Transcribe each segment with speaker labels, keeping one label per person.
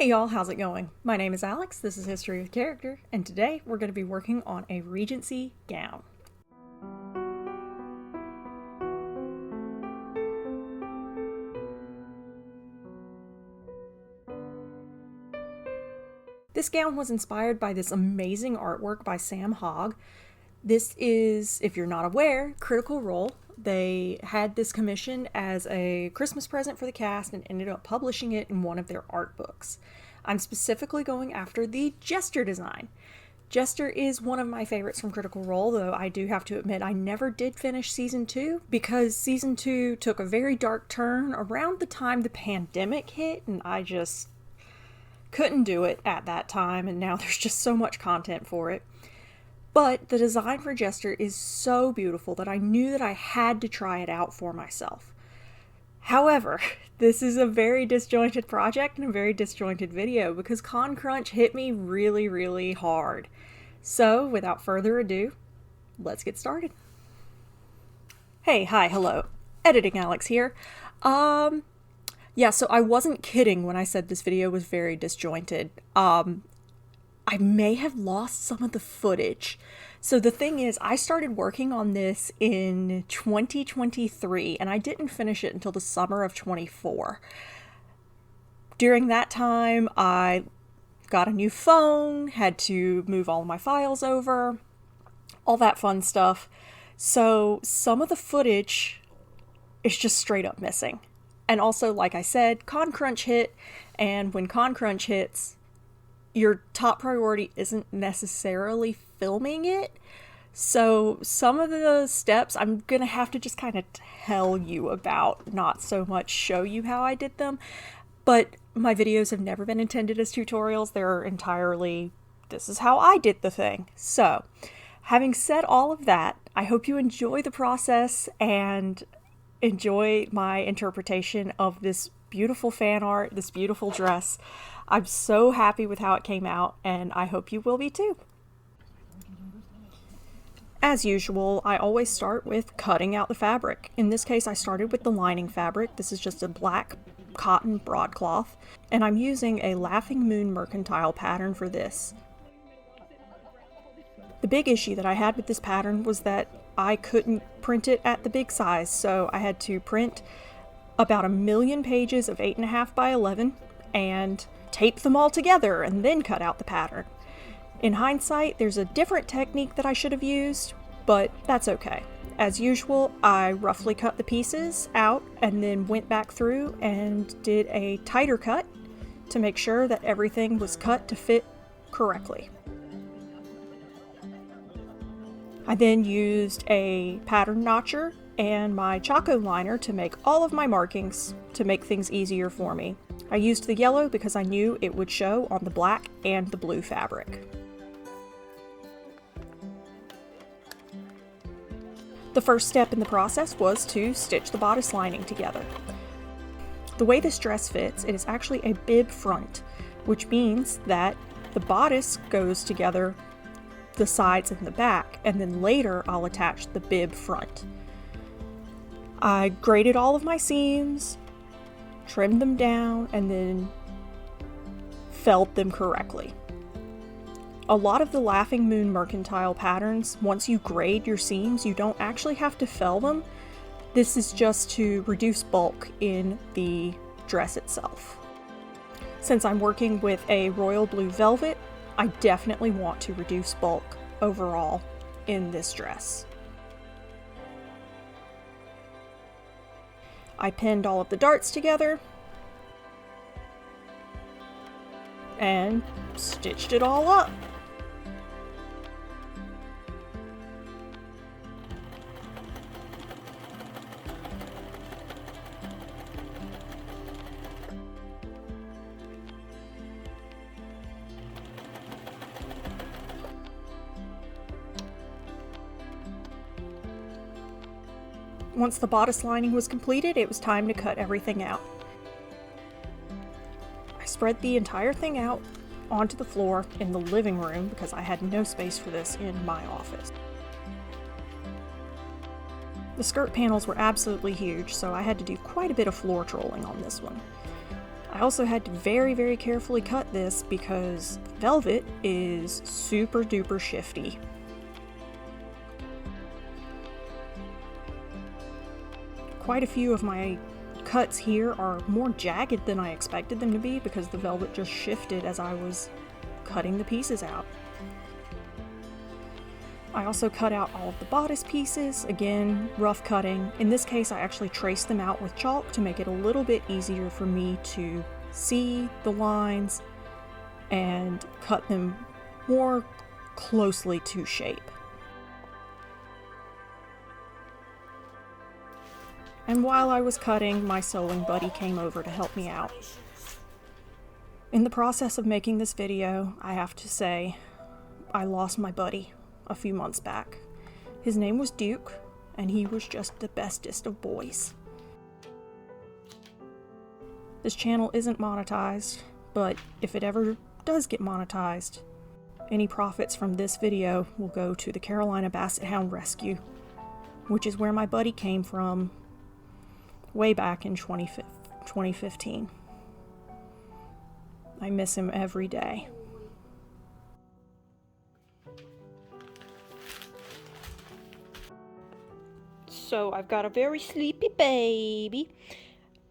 Speaker 1: Hey y'all, how's it going? My name is Alex, this is History with Character, and today we're going to be working on a Regency gown. This gown was inspired by this amazing artwork by Sam Hogg. This is, if you're not aware, Critical Role. They had this commissioned as a Christmas present for the cast and ended up publishing it in one of their art books. I'm specifically going after the Jester design. Jester is one of my favorites from Critical Role, though I do have to admit I never did finish Season 2 because Season 2 took a very dark turn around the time the pandemic hit, and I just couldn't do it at that time, and now there's just so much content for it. But the design for Jester is so beautiful that I knew that I had to try it out for myself. However, this is a very disjointed project and a very disjointed video because Con Crunch hit me really hard. So, without further ado, let's get started. Hey, hi, hello. Editing Alex here. Yeah, so I wasn't kidding when I said this video was very disjointed. I may have lost some of the footage. So the thing is, I started working on this in 2023, and I didn't finish it until the summer of 24. During that time, I got a new phone, had to move all of my files over, all that fun stuff. So some of the footage is just straight up missing. And also, like I said, Con Crunch hit, and when Con Crunch hits, your top priority isn't necessarily filming it. So some of the steps I'm gonna have to just kind of tell you about, not so much show you how I did them. But my videos have never been intended as tutorials. They're entirely, this is how I did the thing. So having said all of that, I hope you enjoy the process and enjoy my interpretation of this beautiful fan art, this beautiful dress. I'm so happy with how it came out, and I hope you will be too. As usual, I always start with cutting out the fabric. In this case, I started with the lining fabric. This is just a black cotton broadcloth, and I'm using a Laughing Moon Mercantile pattern for this. The big issue that I had with this pattern was that I couldn't print it at the big size, so I had to print about 1,000,000 pages of 8.5 by 11 and tape them all together and then cut out the pattern. In hindsight, there's a different technique that I should have used, but that's okay. As usual, I roughly cut the pieces out and then went back through and did a tighter cut to make sure that everything was cut to fit correctly. I then used a pattern notcher and my Choco liner to make all of my markings to make things easier for me. I used the yellow because I knew it would show on the black and the blue fabric. The first step in the process was to stitch the bodice lining together. The way this dress fits, it is actually a bib front, which means that the bodice goes together the sides and the back, and then later I'll attach the bib front. I graded all of my seams, trimmed them down, and then felled them correctly. A lot of the Laughing Moon Mercantile patterns, once you grade your seams, you don't actually have to fell them. This is just to reduce bulk in the dress itself. Since I'm working with a royal blue velvet, I definitely want to reduce bulk overall in this dress. I pinned all of the darts together and stitched it all up. Once the bodice lining was completed, it was time to cut everything out. I spread the entire thing out onto the floor in the living room because I had no space for this in my office. The skirt panels were absolutely huge, so I had to do quite a bit of floor trolling on this one. I I also had to very, very carefully cut this because velvet is super duper shifty. Quite a few of my cuts here are more jagged than I expected them to be because the velvet just shifted as I was cutting the pieces out. I also cut out all of the bodice pieces, again, rough cutting. In this case, I actually traced them out with chalk to make it a little bit easier for me to see the lines and cut them more closely to shape. And while I was cutting, my sewing buddy came over to help me out. In the process of making this video, I have to say, I lost my buddy a few months back. His name was Duke, and he was just the bestest of boys. This channel isn't monetized, but if it ever does get monetized, any profits from this video will go to the Carolina Basset Hound Rescue, which is where my buddy came from way back in 2015. I miss him every day. So I've got a very sleepy baby,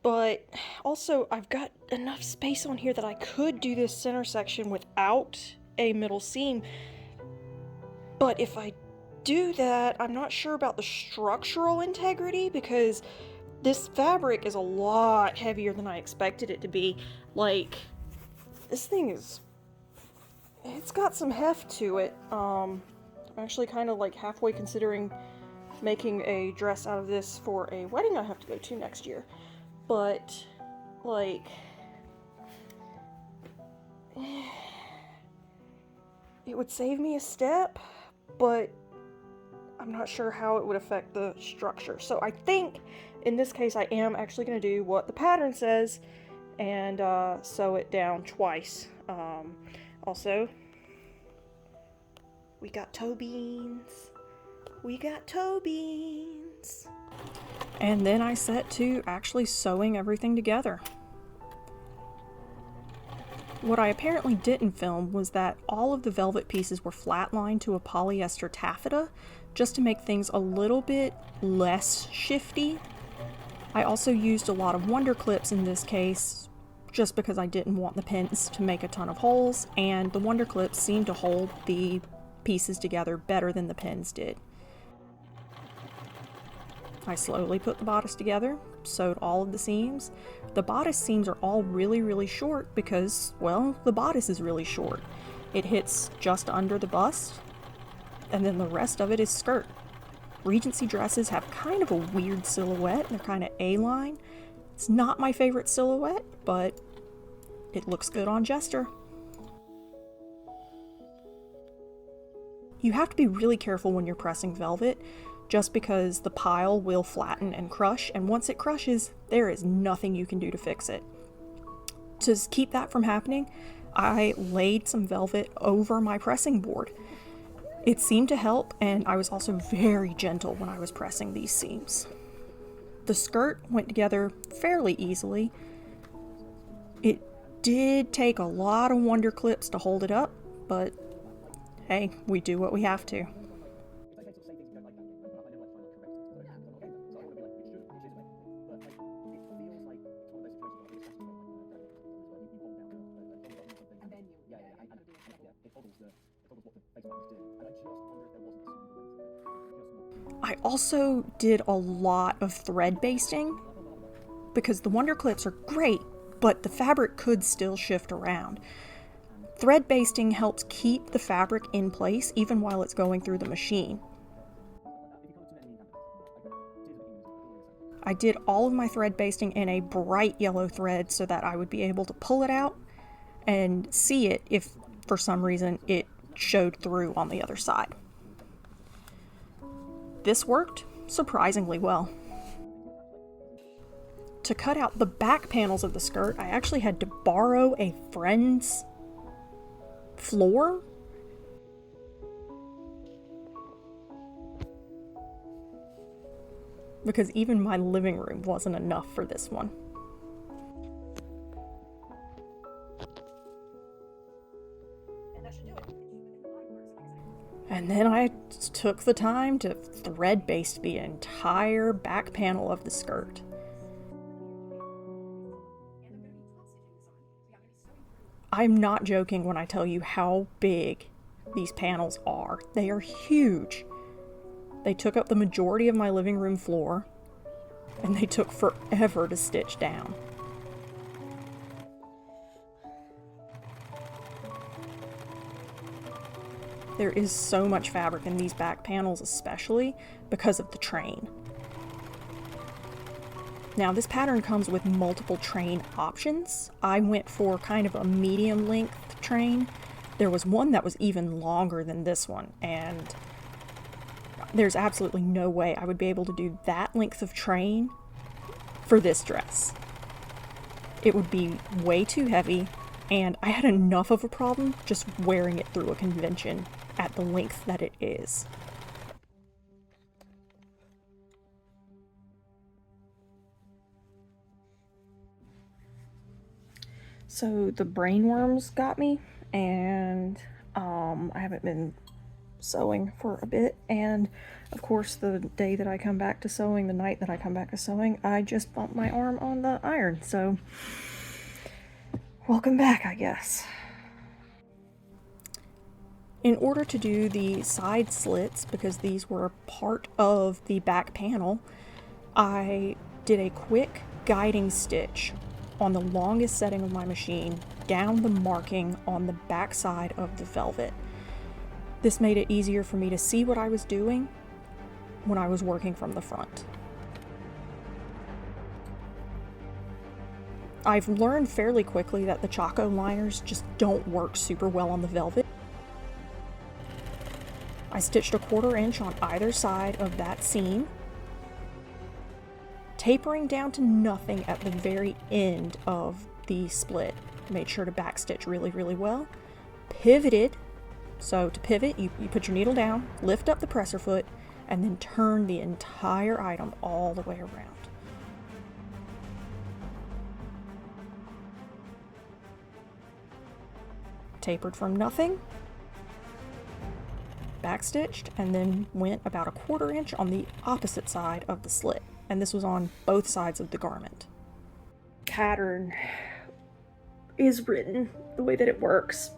Speaker 1: but also I've got enough space on here that I could do this center section without a middle seam. But if I do that, I'm not sure about the structural integrity because this fabric is a lot heavier than I expected it to be. Like, this thing it's got some heft to it. I'm actually kind of like halfway considering making a dress out of this for a wedding I have to go to next year. But, like, it would save me a step, but I'm not sure how it would affect the structure. So I think in this case I am actually going to do what the pattern says and sew it down twice. Also, we got toe beans. We got toe beans. And then I set to actually sewing everything together. What I apparently didn't film was that all of the velvet pieces were flatlined to a polyester taffeta just to make things a little bit less shifty. I also used a lot of wonder clips in this case just because I didn't want the pins to make a ton of holes, and the wonder clips seemed to hold the pieces together better than the pins did. I slowly put the bodice together, sewed all of the seams. The bodice seams are all really, really short because, well, the bodice is really short. It hits just under the bust, and then the rest of it is skirt. Regency dresses have kind of a weird silhouette. They're kind of A-line. It's not my favorite silhouette, but it looks good on Jester. You have to be really careful when you're pressing velvet, just because the pile will flatten and crush, and once it crushes, there is nothing you can do to fix it. To keep that from happening, I laid some velvet over my pressing board. It seemed to help, and I was also very gentle when I was pressing these seams. The skirt went together fairly easily. It did take a lot of wonder clips to hold it up, but hey, we do what we have to. I also did a lot of thread basting because the wonder clips are great, but the fabric could still shift around. Thread basting helps keep the fabric in place even while it's going through the machine. I did all of my thread basting in a bright yellow thread so that I would be able to pull it out and see it if for some reason it showed through on the other side. This worked surprisingly well. To cut out the back panels of the skirt, I actually had to borrow a friend's floor. Because even my living room wasn't enough for this one. And then I took the time to thread baste the entire back panel of the skirt. I'm not joking when I tell you how big these panels are. They are huge. They took up the majority of my living room floor, and they took forever to stitch down. There is so much fabric in these back panels, especially because of the train. Now, this pattern comes with multiple train options. I went for kind of a medium length train. There was one that was even longer than this one, and there's absolutely no way I would be able to do that length of train for this dress. It would be way too heavy, and I had enough of a problem just wearing it through a convention at the length that it is. So the brainworms got me, and I haven't been sewing for a bit, and of course the day that I come back to sewing, the night that I come back to sewing, I just bumped my arm on the iron, so welcome back, I guess. In order to do the side slits, because these were part of the back panel, I did a quick guiding stitch on the longest setting of my machine down the marking on the back side of the velvet. This made it easier for me to see what I was doing when I was working from the front. I've learned fairly quickly that the Choco liners just don't work super well on the velvet. I stitched 1/4 inch on either side of that seam, tapering down to nothing at the very end of the split. Made sure to backstitch really, really well. Pivoted. So to pivot, you put your needle down, lift up the presser foot, and then turn the entire item all the way around. Tapered from nothing, backstitched, and then went about 1/4 inch on the opposite side of the slit. And this was on both sides of the garment. Pattern is written the way that it works.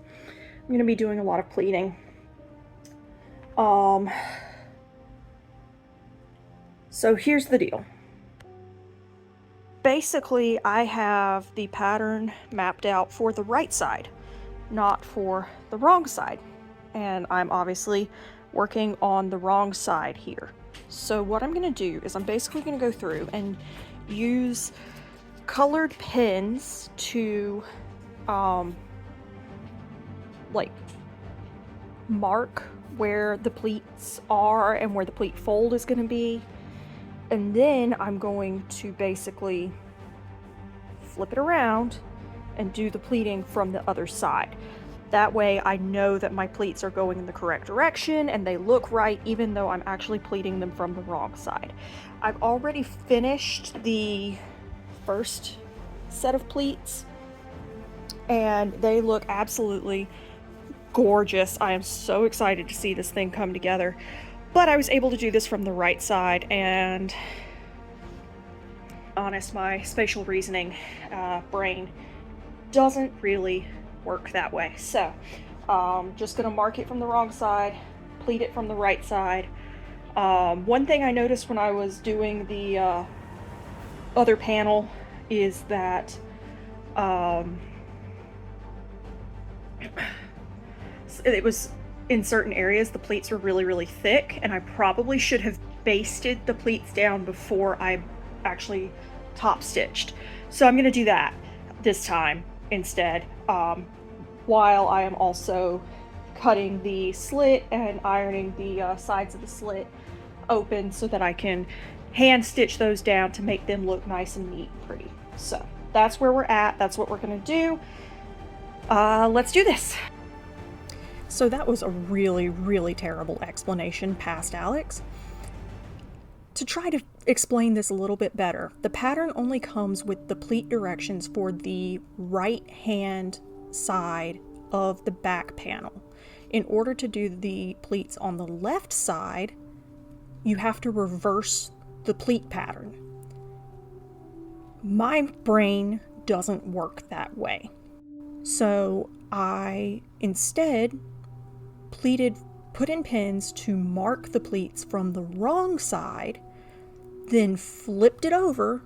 Speaker 1: I'm going to be doing a lot of pleating. So here's the deal. Basically, I have the pattern mapped out for the right side, not for the wrong side. And I'm obviously working on the wrong side here. So what I'm going to do is I'm basically going to go through and use colored pens to like mark where the pleats are and where the pleat fold is going to be. And then I'm going to basically flip it around and do the pleating from the other side. That way I know that my pleats are going in the correct direction and they look right, even though I'm actually pleating them from the wrong side. I've already finished the first set of pleats and they look absolutely gorgeous. I am so excited to see this thing come together. But I was able to do this from the right side, and honest, my spatial reasoning brain doesn't really work that way. So just gonna mark it from the wrong side, pleat it from the right side. One thing I noticed when I was doing the other panel is that it was in certain areas the pleats were really, really thick, and I probably should have basted the pleats down before I actually top stitched. So I'm gonna do that this time instead, while I am also cutting the slit and ironing the sides of the slit open so that I can hand stitch those down to make them look nice and neat and pretty. So that's where we're at. That's what we're gonna do. Let's do this. So that was a really, really terrible explanation past Alex. To try to explain this a little bit better, the pattern only comes with the pleat directions for the right hand side of the back panel. In order to do the pleats on the left side, you have to reverse the pleat pattern. My brain doesn't work that way. So I instead put in pins to mark the pleats from the wrong side, then flipped it over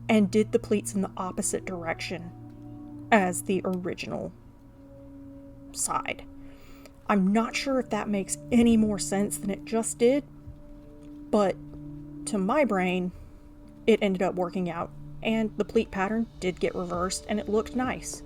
Speaker 1: and did the pleats in the opposite direction as the original side. I'm not sure if that makes any more sense than it just did, but to my brain, it ended up working out, and the pleat pattern did get reversed, and it looked nice.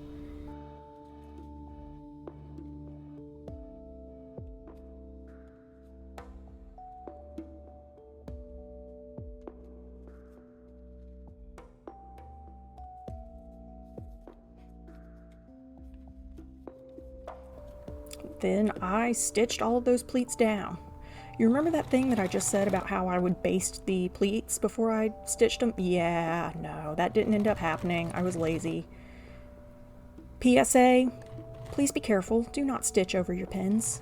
Speaker 1: Then I stitched all of those pleats down. You remember that thing that I just said about how I would baste the pleats before I stitched them? Yeah, no, that didn't end up happening. I was lazy. PSA, please be careful. Do not stitch over your pins.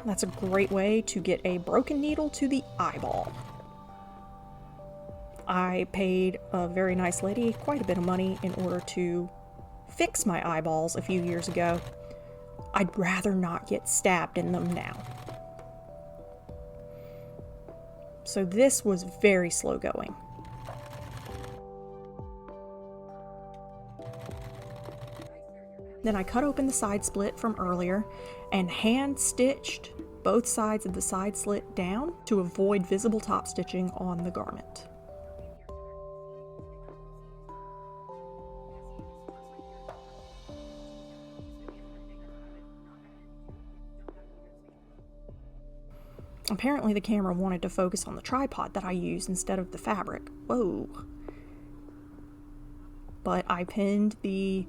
Speaker 1: That's a great way to get a broken needle to the eyeball. I paid a very nice lady quite a bit of money in order to fix my eyeballs a few years ago. I'd rather not get stabbed in them now. So this was very slow going. Then I cut open the side split from earlier and hand stitched both sides of the side slit down to avoid visible top stitching on the garment. Apparently the camera wanted to focus on the tripod that I used instead of the fabric. Whoa. But I pinned the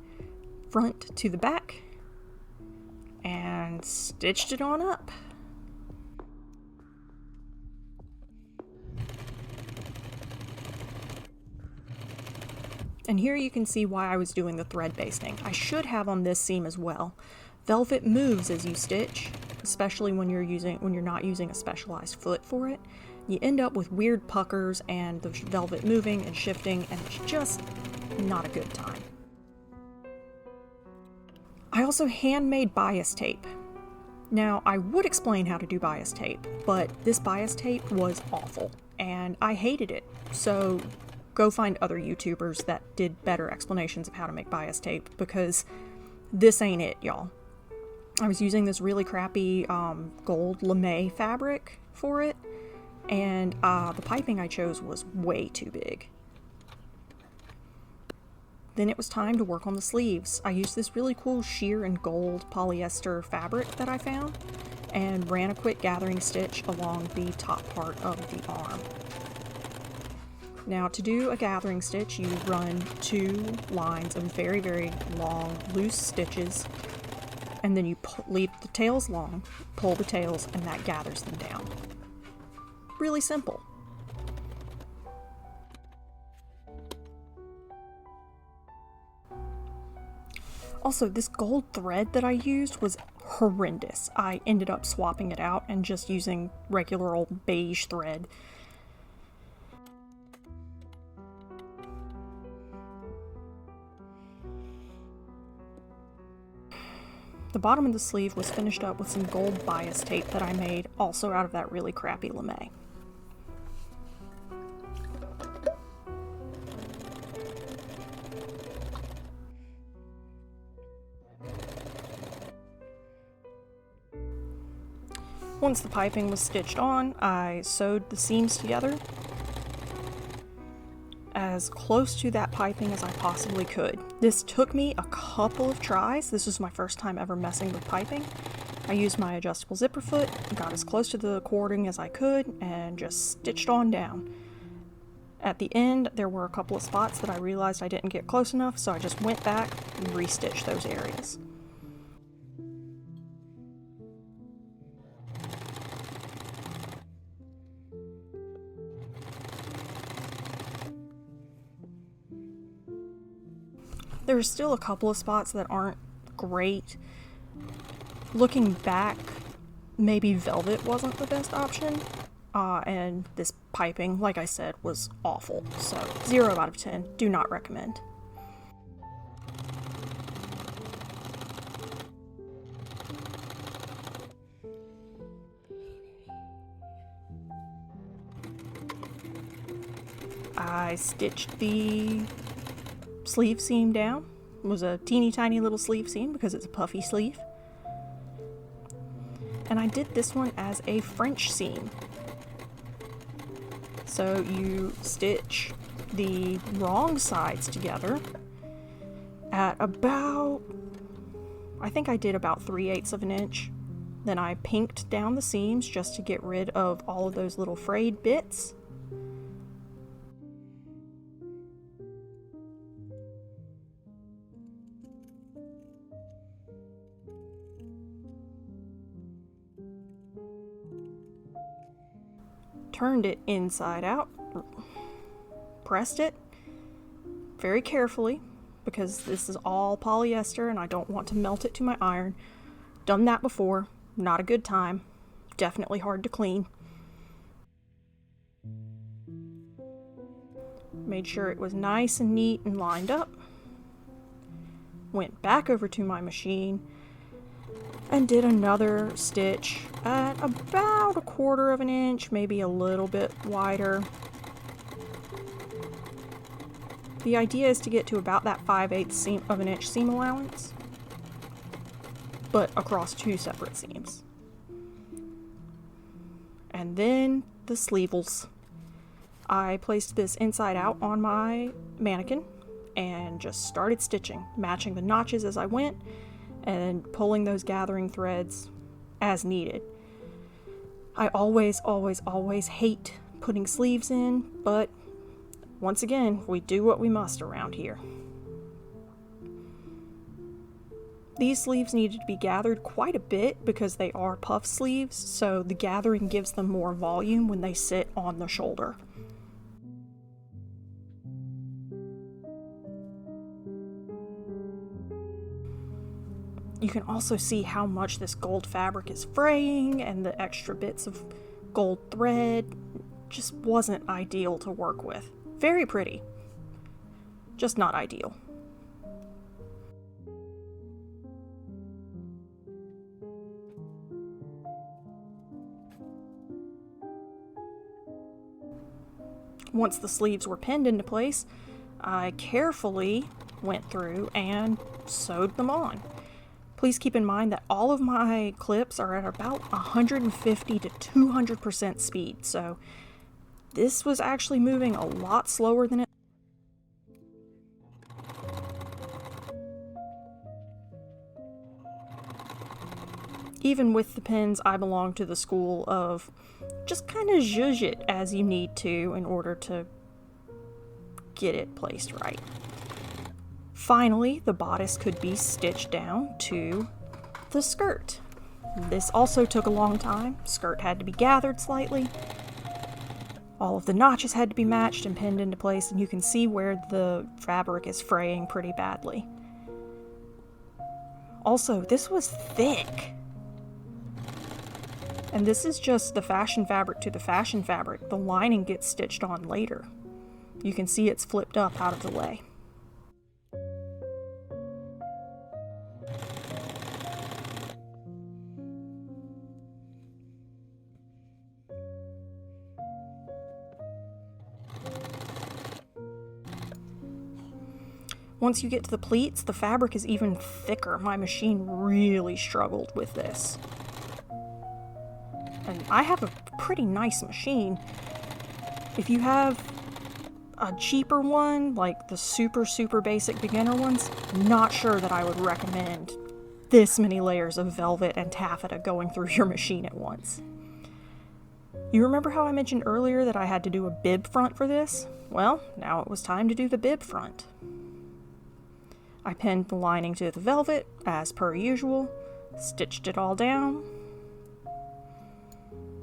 Speaker 1: front to the back and stitched it on up. And here you can see why I was doing the thread basting. I should have on this seam as well. Velvet moves as you stitch, especially when you're not using a specialized foot for it. You end up with weird puckers and the velvet moving and shifting, and it's just not a good time. I also handmade bias tape. Now, I would explain how to do bias tape, but this bias tape was awful, and I hated it. So go find other YouTubers that did better explanations of how to make bias tape, because this ain't it, y'all. I was using this really crappy gold lame fabric for it, and the piping I chose was way too big. Then it was time to work on the sleeves. I used this really cool sheer and gold polyester fabric that I found and ran a quick gathering stitch along the top part of the arm. Now, to do a gathering stitch, you run 2 lines of very, very long, loose stitches, and then you leave the tails long, pull the tails, and that gathers them down. Really simple. Also, this gold thread that I used was horrendous. I ended up swapping it out and just using regular old beige thread. The bottom of the sleeve was finished up with some gold bias tape that I made, also out of that really crappy lame. Once the piping was stitched on, I sewed the seams together as close to that piping as I possibly could. This took me a couple of tries. This was my first time ever messing with piping. I used my adjustable zipper foot, got as close to the cording as I could, and just stitched on down. At the end, there were a couple of spots that I realized I didn't get close enough, so I just went back and restitched those areas. There's still a couple of spots that aren't great. Looking back, maybe velvet wasn't the best option. And this piping, like I said, was awful. So 0 out of 10, do not recommend. I stitched the sleeve seam down. It was a teeny tiny little sleeve seam because it's a puffy sleeve. And I did this one as a French seam. So you stitch the wrong sides together at about, I think I did about 3/8 of an inch. Then I pinked down the seams just to get rid of all of those little frayed bits. Turned it inside out, pressed it very carefully because this is all polyester and I don't want to melt it to my iron. Done that before, not a good time, definitely hard to clean. Made sure it was nice and neat and lined up. Went back over to my machine and did another stitch at about 1/4 of an inch, maybe a little bit wider. The idea is to get to about that 5/8 of an inch seam allowance, but across 2 separate seams. And then the sleevels. I placed this inside out on my mannequin and just started stitching, matching the notches as I went, and pulling those gathering threads as needed. I always hate putting sleeves in, but once again, we do what we must around here. These sleeves needed to be gathered quite a bit because they are puff sleeves, so the gathering gives them more volume when they sit on the shoulder. You can also see how much this gold fabric is fraying, and the extra bits of gold thread just wasn't ideal to work with. Very pretty, just not ideal. Once the sleeves were pinned into place, I carefully went through and sewed them on. Please keep in mind that all of my clips are at about 150 to 200% speed, so this was actually moving a lot slower than it. Even with the pins, I belong to the school of just kind of zhuzh it as you need to in order to get it placed right. Finally, the bodice could be stitched down to the skirt. This also took a long time. Skirt had to be gathered slightly. All of the notches had to be matched and pinned into place, and you can see where the fabric is fraying pretty badly. Also, this was thick. And this is just the fashion fabric to the fashion fabric. The lining gets stitched on later. You can see it's flipped up out of the way. Once you get to the pleats, the fabric is even thicker. My machine really struggled with this. And I have a pretty nice machine. If you have a cheaper one, like the super basic beginner ones, I'm not sure that I would recommend this many layers of velvet and taffeta going through your machine at once. You remember how I mentioned earlier that I had to do a bib front for this? Well, now it was time to do the bib front. I pinned the lining to the velvet, as per usual, stitched it all down.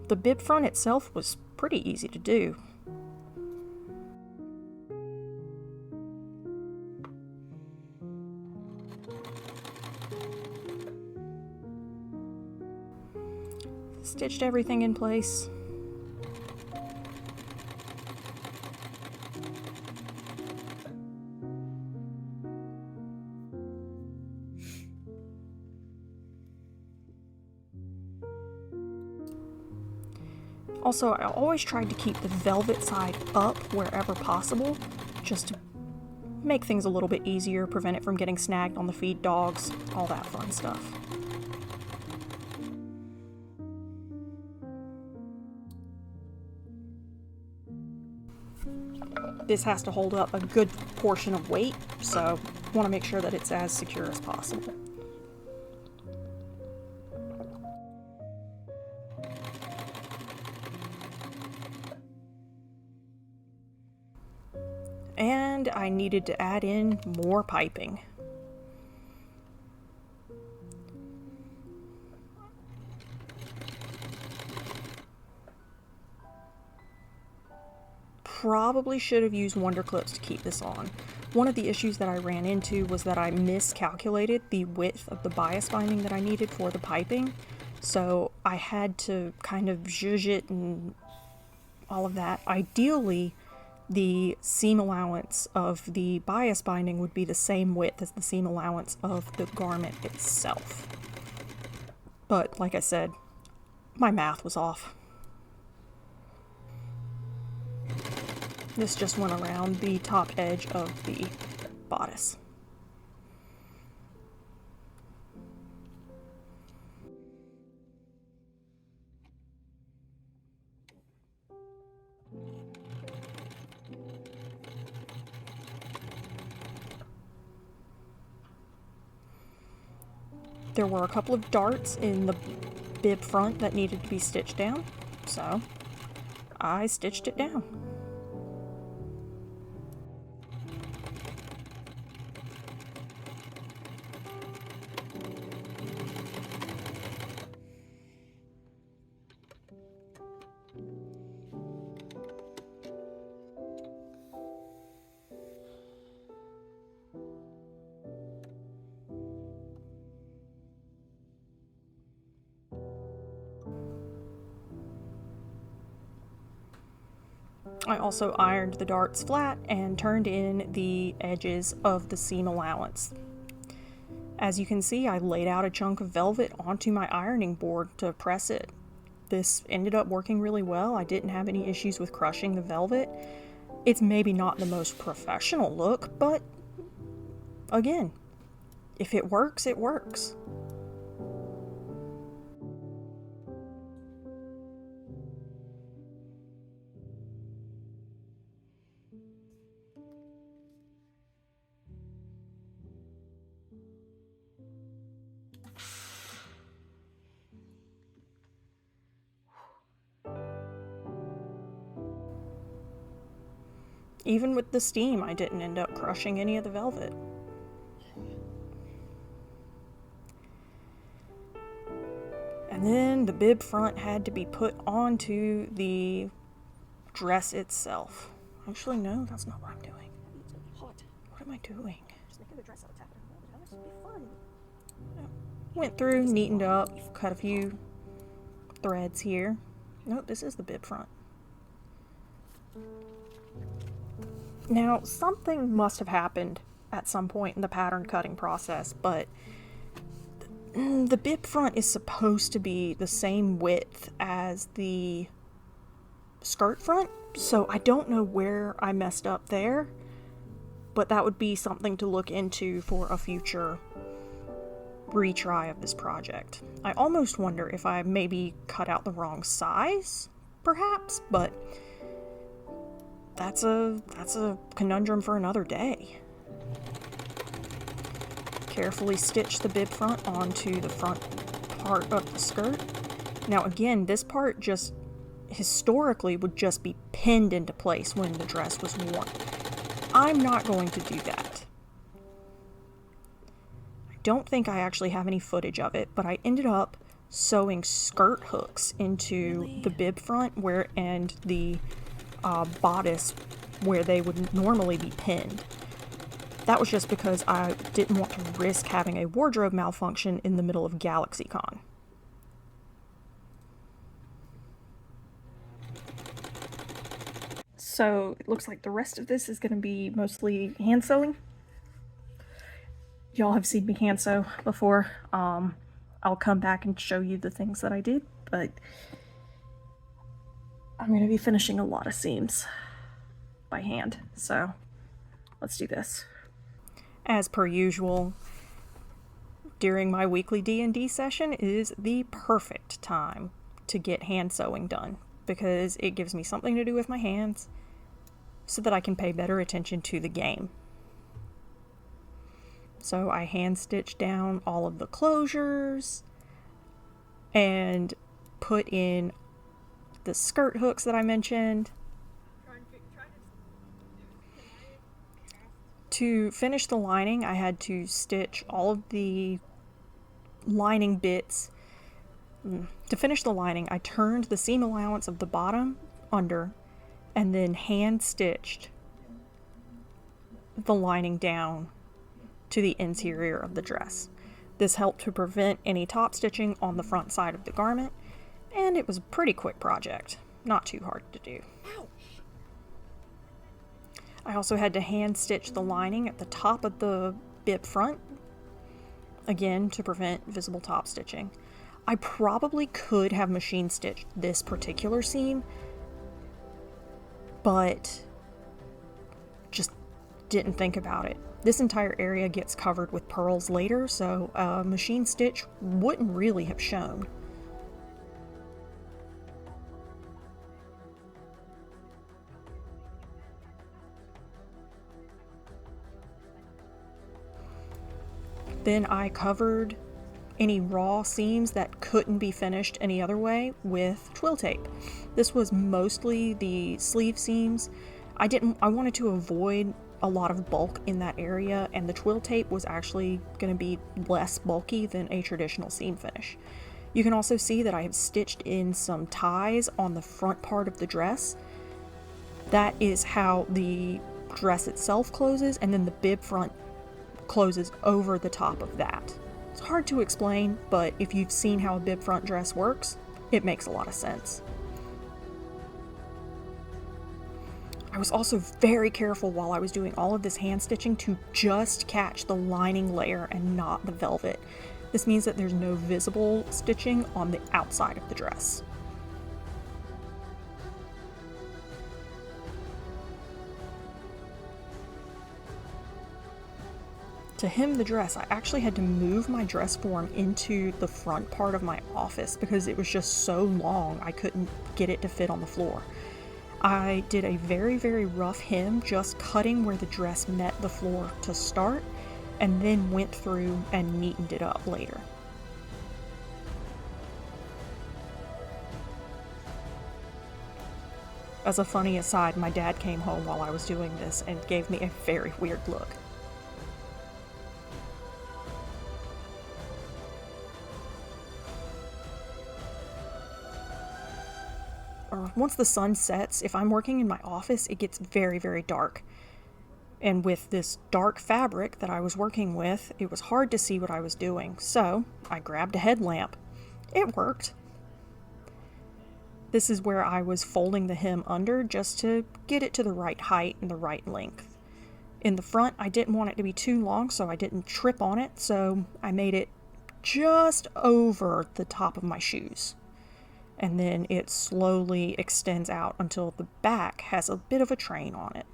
Speaker 1: The bib front itself was pretty easy to do. Stitched everything in place. Also, I always tried to keep the velvet side up wherever possible, just to make things a little bit easier, prevent it from getting snagged on the feed dogs, all that fun stuff. This has to hold up a good portion of weight, so I want to make sure that it's as secure as possible. And I needed to add in more piping. Probably should have used wonder clips to keep this on. One of the issues that I ran into was that I miscalculated the width of the bias binding that I needed for the piping, so I had to kind of zhuzh it and all of that. Ideally, the seam allowance of the bias binding would be the same width as the seam allowance of the garment itself. But like I said, my math was off. This just went around the top edge of the bodice. There were a couple of darts in the bib front that needed to be stitched down, so I stitched it down. I also ironed the darts flat and turned in the edges of the seam allowance. As you can see, I laid out a chunk of velvet onto my ironing board to press it. This ended up working really well. I didn't have any issues with crushing the velvet. It's maybe not the most professional look, but again, if it works, it works. Even with the steam, I didn't end up crushing any of the velvet. And then the bib front had to be put onto the dress itself. Actually, no, that's not what I'm doing. What am I doing? Just making the dress out of taffeta. This would be fun. Went through, neatened up, cut a few threads here. Nope, this is the bib front. Now, something must have happened at some point in the pattern cutting process, but the bib front is supposed to be the same width as the skirt front, so I don't know where I messed up there, but that would be something to look into for a future retry of this project. I almost wonder if I maybe cut out the wrong size, perhaps, but that's a conundrum for another day. Carefully stitch the bib front onto the front part of the skirt. Now again, this part just historically would just be pinned into place when the dress was worn. I'm not going to do that. I don't think I actually have any footage of it, but I ended up sewing skirt hooks into the bib front and the bodice where they would normally be pinned. That was just because I didn't want to risk having a wardrobe malfunction in the middle of GalaxyCon. So it looks like the rest of this is going to be mostly hand sewing. Y'all have seen me hand sew before. I'll come back and show you the things that I did, but I'm going to be finishing a lot of seams by hand, so let's do this. As per usual, during my weekly D&D session is the perfect time to get hand sewing done, because it gives me something to do with my hands so that I can pay better attention to the game. So I hand stitched down all of the closures and put in the skirt hooks that I mentioned. To finish the lining, I had to stitch all of the lining bits. To finish the lining, I turned the seam allowance of the bottom under and then hand stitched the lining down to the interior of the dress. This helped to prevent any top stitching on the front side of the garment, and it was a pretty quick project, not too hard to do. I also had to hand stitch the lining at the top of the bib front, again to prevent visible top stitching. I probably could have machine stitched this particular seam, but just didn't think about it. This entire area gets covered with pearls later, so a machine stitch wouldn't really have shown. Then I covered any raw seams that couldn't be finished any other way with twill tape. This was mostly the sleeve seams. I wanted to avoid a lot of bulk in that area, and the twill tape was actually going to be less bulky than a traditional seam finish. You can also see that I have stitched in some ties on the front part of the dress. That is how the dress itself closes, and then the bib front closes over the top of that. It's hard to explain, but if you've seen how a bib front dress works, it makes a lot of sense. I was also very careful while I was doing all of this hand stitching to just catch the lining layer and not the velvet. This means that there's no visible stitching on the outside of the dress. To hem the dress, I actually had to move my dress form into the front part of my office because it was just so long I couldn't get it to fit on the floor. I did a very, very rough hem, just cutting where the dress met the floor to start, and then went through and neatened it up later. As a funny aside, my dad came home while I was doing this and gave me a very weird look. Once the sun sets, if I'm working in my office, it gets very, very dark. And with this dark fabric that I was working with, it was hard to see what I was doing. So I grabbed a headlamp. It worked. This is where I was folding the hem under just to get it to the right height and the right length. In the front, I didn't want it to be too long, so I didn't trip on it, so I made it just over the top of my shoes. And then it slowly extends out until the back has a bit of a train on it.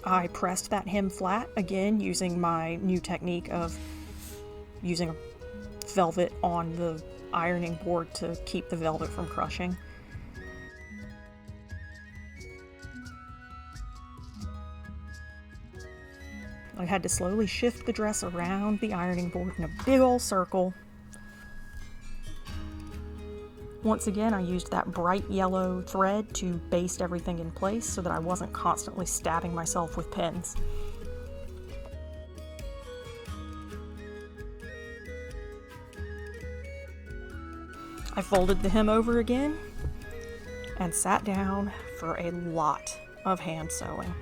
Speaker 1: I pressed that hem flat, again using my new technique of using velvet on the ironing board to keep the velvet from crushing. I had to slowly shift the dress around the ironing board in a big old circle. Once again, I used that bright yellow thread to baste everything in place so that I wasn't constantly stabbing myself with pins. I folded the hem over again and sat down for a lot of hand sewing.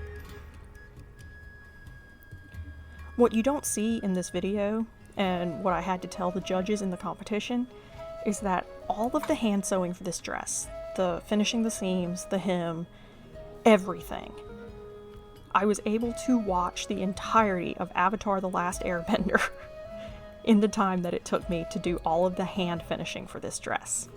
Speaker 1: What you don't see in this video, and what I had to tell the judges in the competition, is that all of the hand sewing for this dress, the finishing the seams, the hem, everything, I was able to watch the entirety of Avatar: The Last Airbender in the time that it took me to do all of the hand finishing for this dress.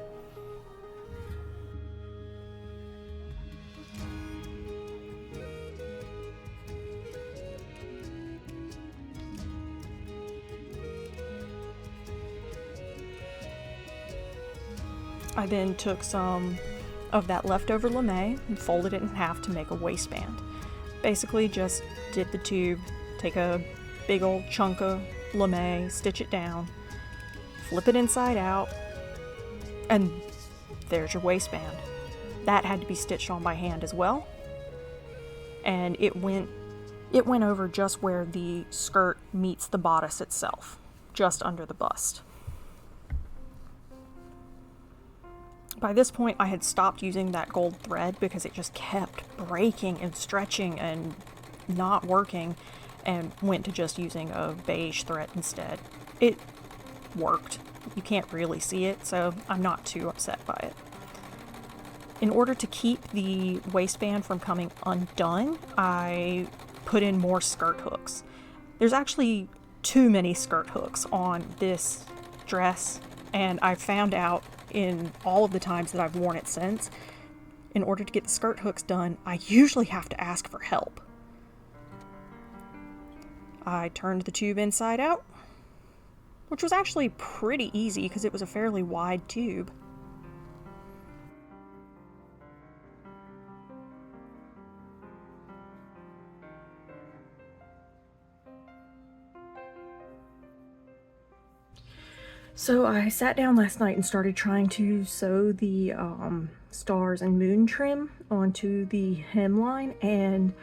Speaker 1: I then took some of that leftover lame and folded it in half to make a waistband. Basically just did the tube, take a big old chunk of lame, stitch it down, flip it inside out, and there's your waistband. That had to be stitched on by hand as well. And it went over just where the skirt meets the bodice itself, just under the bust. By this point, I had stopped using that gold thread because it just kept breaking and stretching and not working, and went to just using a beige thread instead. It worked. You can't really see it, so I'm not too upset by it. In order to keep the waistband from coming undone, I put in more skirt hooks. There's actually too many skirt hooks on this dress, and I found out in all of the times that I've worn it since, in order to get the skirt hooks done, I usually have to ask for help. I turned the tube inside out, which was actually pretty easy because it was a fairly wide tube. So I sat down last night and started trying to sew the stars and moon trim onto the hemline, and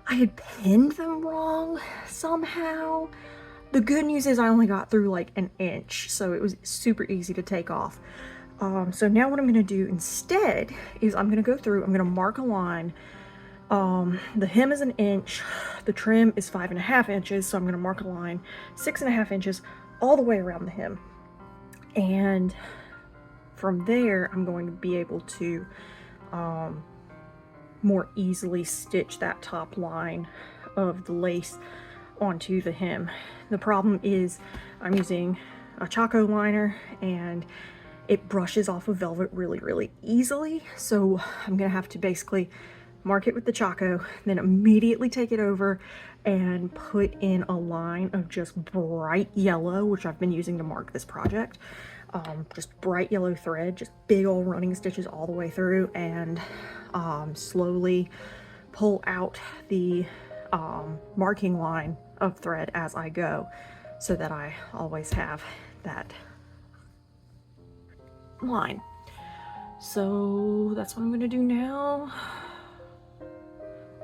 Speaker 1: I had pinned them wrong somehow. The good news is I only got through like an inch, so it was super easy to take off. So now what I'm going to do instead is I'm going to go through, I'm going to mark a line. The hem is 1 inch, the trim is 5.5 inches, so I'm going to mark a line 6.5 inches all the way around the hem. And from there, I'm going to be able to more easily stitch that top line of the lace onto the hem. The problem is I'm using a Chaco liner and it brushes off of velvet really easily, so I'm gonna have to basically mark it with the Chaco, then immediately take it over and put in a line of just bright yellow, which I've been using to mark this project. Just bright yellow thread, just big old running stitches all the way through, and slowly pull out the marking line of thread as I go, so that I always have that line. So that's what I'm gonna do now.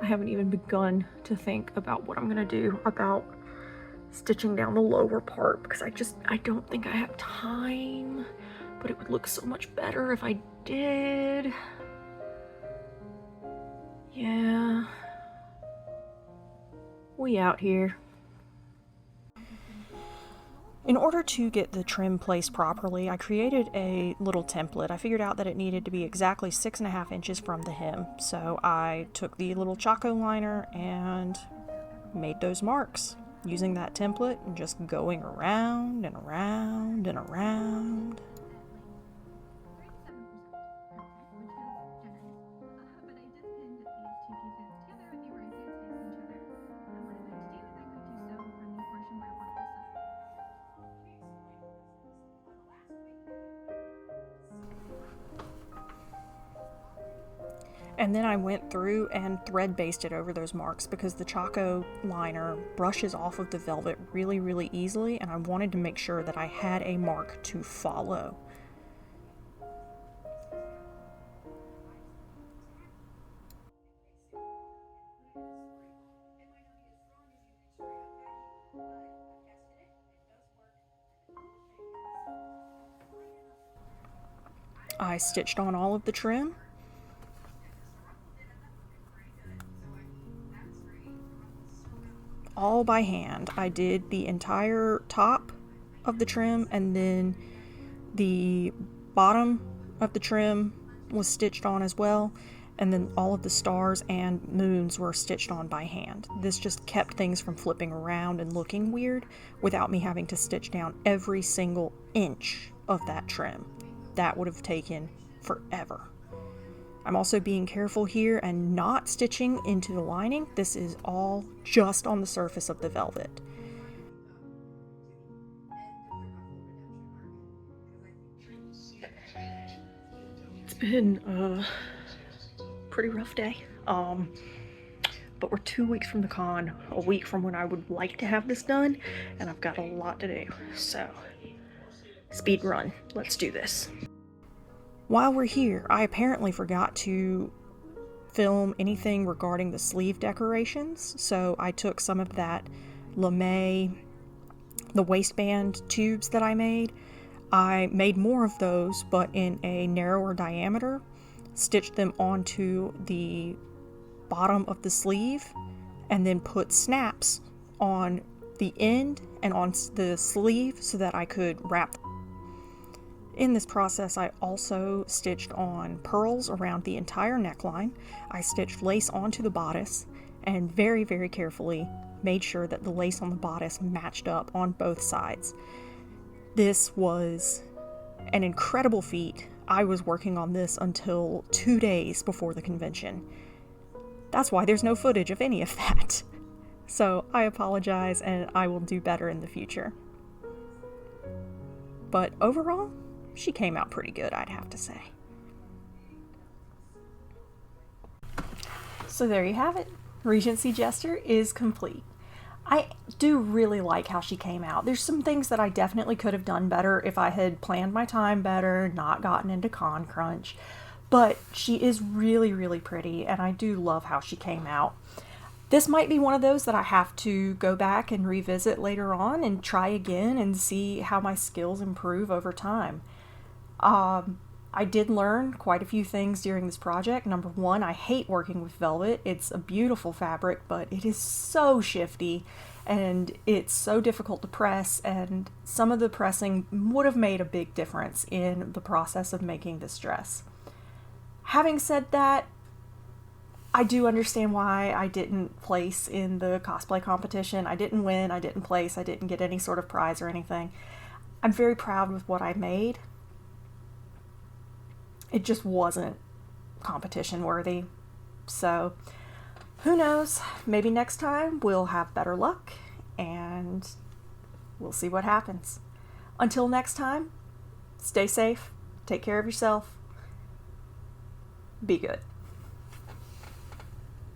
Speaker 1: I haven't even begun to think about what I'm gonna do about stitching down the lower part, because I don't think I have time, but it would look so much better if I did. Yeah. We out here. In order to get the trim placed properly, I created a little template. I figured out that it needed to be exactly 6.5 inches from the hem. So I took the little Chaco liner and made those marks using that template and just going around and around and around. And then I went through and thread basted over those marks because the Chaco liner brushes off of the velvet really easily, and I wanted to make sure that I had a mark to follow. I stitched on all of the trim. all by hand. I did the entire top of the trim, and then the bottom of the trim was stitched on as well, and then all of the stars and moons were stitched on by hand. This just kept things from flipping around and looking weird without me having to stitch down every single inch of that trim. That would have taken forever. I'm also being careful here and not stitching into the lining. This is all just on the surface of the velvet. It's been a pretty rough day. But we're 2 weeks from the con, a week from when I would like to have this done, and I've got a lot to do. So, speed run. Let's do this. While we're here, I apparently forgot to film anything regarding the sleeve decorations, so I took some of that lame, the waistband tubes that I made. I made more of those, but in a narrower diameter, stitched them onto the bottom of the sleeve, and then put snaps on the end and on the sleeve so that I could wrap them. In this process, I also stitched on pearls around the entire neckline. I stitched lace onto the bodice and very, very carefully made sure that the lace on the bodice matched up on both sides. This was an incredible feat. I was working on this until 2 days before the convention. That's why there's no footage of any of that. So I apologize, and I will do better in the future. But overall, she came out pretty good, I'd have to say. So there you have it. Regency Jester is complete. I do really like how she came out. There's some things that I definitely could have done better if I had planned my time better, not gotten into con crunch. But she is really, really pretty, and I do love how she came out. This might be one of those that I have to go back and revisit later on and try again and see how my skills improve over time. I did learn quite a few things during this project. Number one, I hate working with velvet. It's a beautiful fabric, but it is so shifty and it's so difficult to press, and some of the pressing would have made a big difference in the process of making this dress. Having said that, I do understand why I didn't place in the cosplay competition. I didn't win, I didn't place, I didn't get any sort of prize or anything. I'm very proud with what I made. It just wasn't competition worthy. So, who knows? Maybe next time we'll have better luck and we'll see what happens. Until next time, stay safe, take care of yourself, be good.